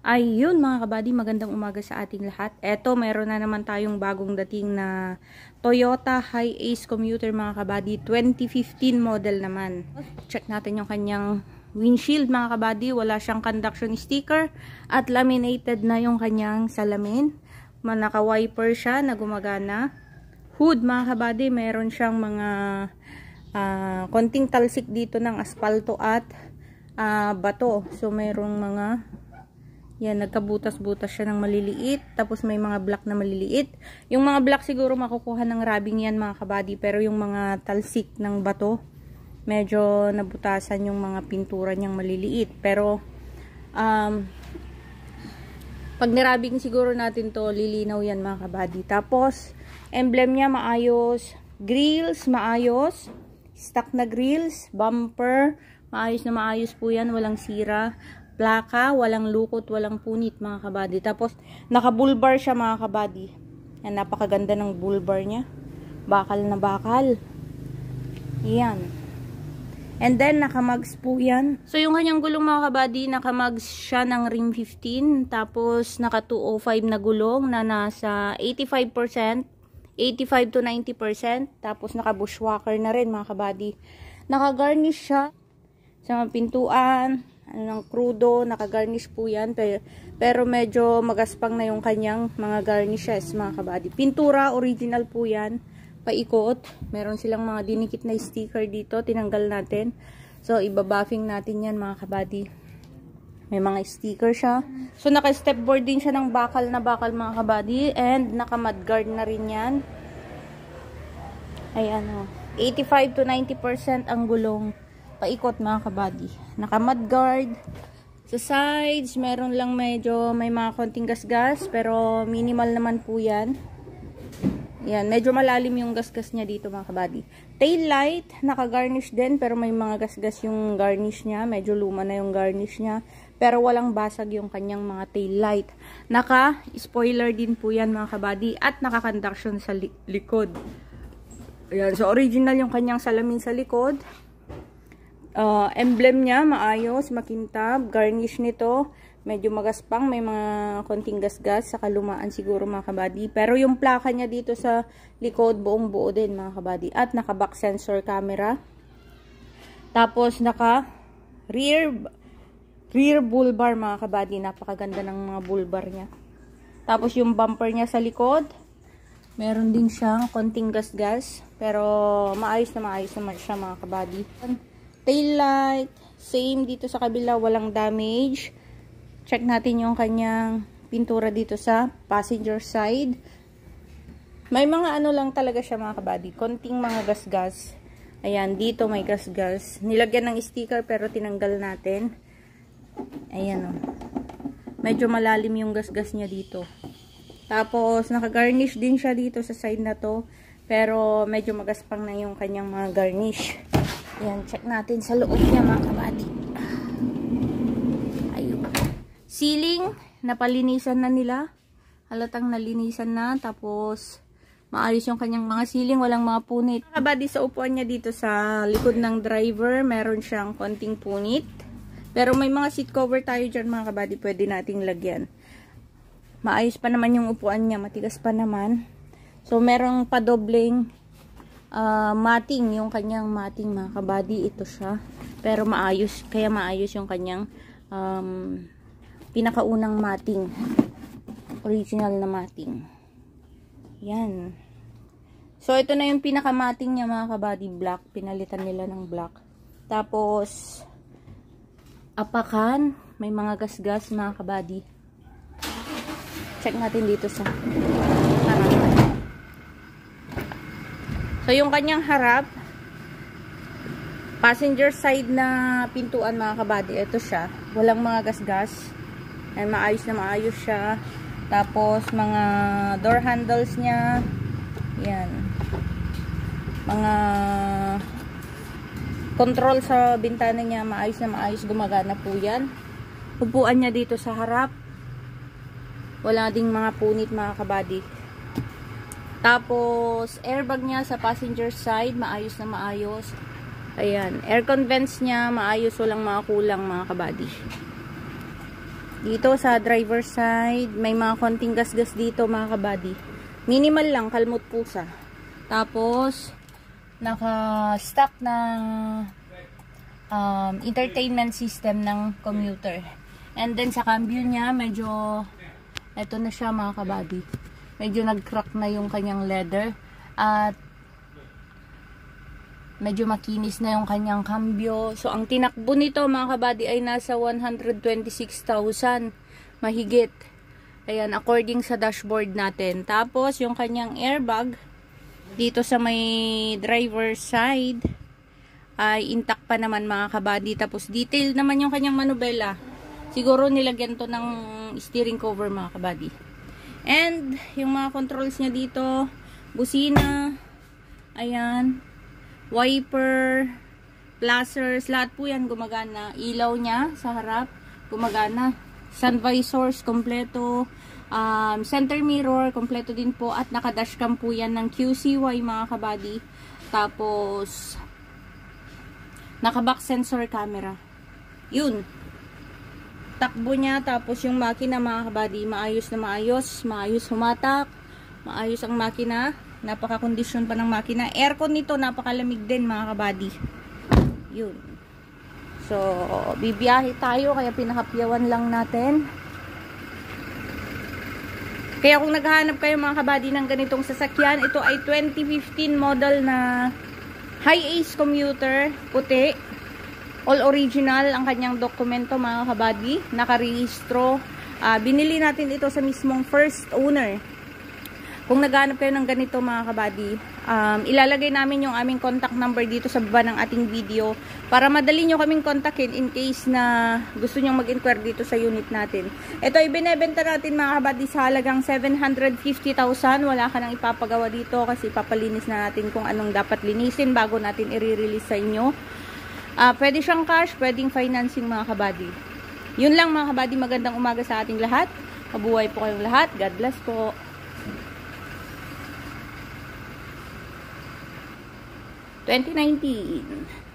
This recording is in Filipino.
Ayun mga kabady, magandang umaga sa ating lahat. Eto, meron na naman tayong bagong dating na Toyota Hi-Ace Commuter mga kabady. 2015 model naman. Check natin yung kanyang windshield mga kabady. Wala siyang conduction sticker at laminated na yung kanyang salamin. Naka-wiper siya na gumagana. Hood mga kabady, meron siyang mga konting talsik dito ng aspalto at bato. So merong mga yan, nagkabutas-butas siya ng maliliit. Tapos may mga black na maliliit. Yung mga black siguro makukuha ng rubbing yan mga kabady. Pero yung mga talsik ng bato, medyo nabutasan yung mga pintura niyang maliliit. Pero pag nirubbing siguro natin to, lilinaw yan mga kabady. Tapos emblem niya maayos. Grills maayos. Stock na grills. Bumper maayos na maayos po yan. Walang sira. Plaka, walang lukot, walang punit mga kabady. Tapos, naka-bull-bar siya mga kabady. Yan, napakaganda ng bull-bar niya. Bakal na bakal. Yan. And then, naka-mugs po yan. So, yung kanyang gulong mga kabady, naka-mugs siya ng rim 15. Tapos, naka-205 na gulong na nasa 85%. 85 to 90%. Tapos, naka-bushwhacker na rin mga kabady. Naka-garnish siya sa mga pintuan. Ng crudo, naka-garnish po yan. Pero medyo magaspang na yung kanyang mga garnishes, mga kabady. Pintura, original po yan. Paikot. Meron silang mga dinikit na sticker dito. Tinanggal natin. So, ibabuffing natin yan, mga kabady. May mga sticker siya. So, naka-stepboard din siya ng bakal na bakal, mga kabady. And, naka-mudguard na rin yan. Ayan, o. 85 to 90% ang gulong. Paikot mga kabady. Naka-mudguard. Sa sides, meron lang medyo may mga konting gasgas. Pero minimal naman po yan. Yan. Medyo malalim yung gasgas niya dito mga kabady. Tail light. Naka-garnish din. Pero may mga gasgas yung garnish niya. Medyo luma na yung garnish niya. Pero walang basag yung kanyang mga tail light. Naka-spoiler din po yan mga kabady. At naka-conduction sa likod. Ayan. So original yung kanyang salamin sa likod. Emblem niya, maayos, makintab, garnish nito, medyo magaspang, may mga konting gasgas, sa kalumaan siguro mga kabady. Pero yung plaka niya dito sa likod, buong buo din mga kabady. At naka back sensor camera. Tapos naka rear bull bar mga kabady. Napakaganda ng mga bull bar niya. Tapos yung bumper niya sa likod, meron din siyang konting gasgas. Pero maayos naman siya mga kabady. Tail light, same dito sa kabila, walang damage. Check natin yung kanyang pintura dito sa passenger side. May mga ano lang talaga siya mga kabady, konting mga gasgas. Ayan, dito may gasgas. Nilagyan ng sticker pero tinanggal natin. Ayan o. Medyo malalim yung gasgas niya dito. Tapos, naka-garnish din siya dito sa side na to. Pero medyo magaspang na yung kanyang mga garnish. Ayan, check natin sa loob niya mga kabady. Ayun. Ceiling, napalinisan na nila. Halatang nalinisan na. Tapos, maayos yung kanyang mga ceiling. Walang mga punit. Mga kabady, sa upuan niya dito sa likod ng driver, meron siyang konting punit. Pero may mga seat cover tayo dyan mga kabady. Pwede nating lagyan. Maayos pa naman yung upuan niya. Matigas pa naman. So, merong padobleng mating, yung kanyang mating mga kabady, ito siya. Pero maayos, kaya maayos yung kanyang pinakaunang mating. Original na mating. Yan. So, ito na yung pinakamating niya mga kabady, black. Pinalitan nila ng black. Tapos, apakan, may mga gasgas mga kabady. Check natin dito sa harapan. So, yung kanyang harap, passenger side na pintuan mga kabady, ito siya. Walang mga gasgas. Ay, maayos na maayos siya. Tapos, mga door handles niya. Yan. Mga control sa bintana niya, maayos na maayos. Gumagana po yan. Upuan niya dito sa harap. Wala ding mga punit mga kabady. Tapos, airbag niya sa passenger side, maayos na maayos. Ayan. Aircon vents niya, maayos, walang mga kulang mga kabady. Dito sa driver side, may mga konting gas-gas dito mga kabady. Minimal lang, kalmot pusa. Tapos, naka-stock na entertainment system ng commuter. And then sa cambio niya, medyo, eto na siya mga kabady. Medyo nag-crack na yung kanyang leather. At, medyo makinis na yung kanyang cambio. So, ang tinakbo nito mga kabady ay nasa 126,000 mahigit. Ayan, according sa dashboard natin. Tapos, yung kanyang airbag, dito sa may driver side, ay intact pa naman mga kabady. Tapos, detail naman yung kanyang manubela. Siguro nilagyan to ng steering cover mga kabady. And, yung mga controls niya dito, busina, ayan, wiper, flashers, lahat po yan gumagana. Ilaw niya sa harap, gumagana. Sun visors, kompleto. Center mirror, kompleto din po. At naka-dashcam po yan ng QCY mga kabady. Tapos, naka-back sensor camera. Yun. Takbo niya, tapos yung makina mga kabady, maayos na maayos. Maayos humatak. Maayos ang makina. Napaka-kondisyon pa ng makina. Aircon nito, napakalamig din mga kabady. Yun. So, bibiyahe tayo, kaya pinakapyawan lang natin. Kaya kung naghahanap kayo mga kabady ng ganitong sasakyan, ito ay 2015 model na Hi-Ace commuter, puti. All original ang kanyang dokumento mga kabady, nakarehistro. Binili natin ito sa mismong first owner. Kung naghahanap kayo ng ganito mga kabady, ilalagay namin yung aming contact number dito sa baba ng ating video para madali nyo kaming kontakin in case na gusto nyo mag-inquire dito sa unit natin. Ito ay binebenta natin mga kabady sa halagang 750,000. Wala ka nang ipapagawa dito kasi papalinis na natin kung anong dapat linisin bago natin i-release sa inyo. Pwede siyang cash, pwedeng financing mga kabady. Yun lang mga kabady, magandang umaga sa ating lahat. Mabuhay po kayong lahat. God bless po. 2019.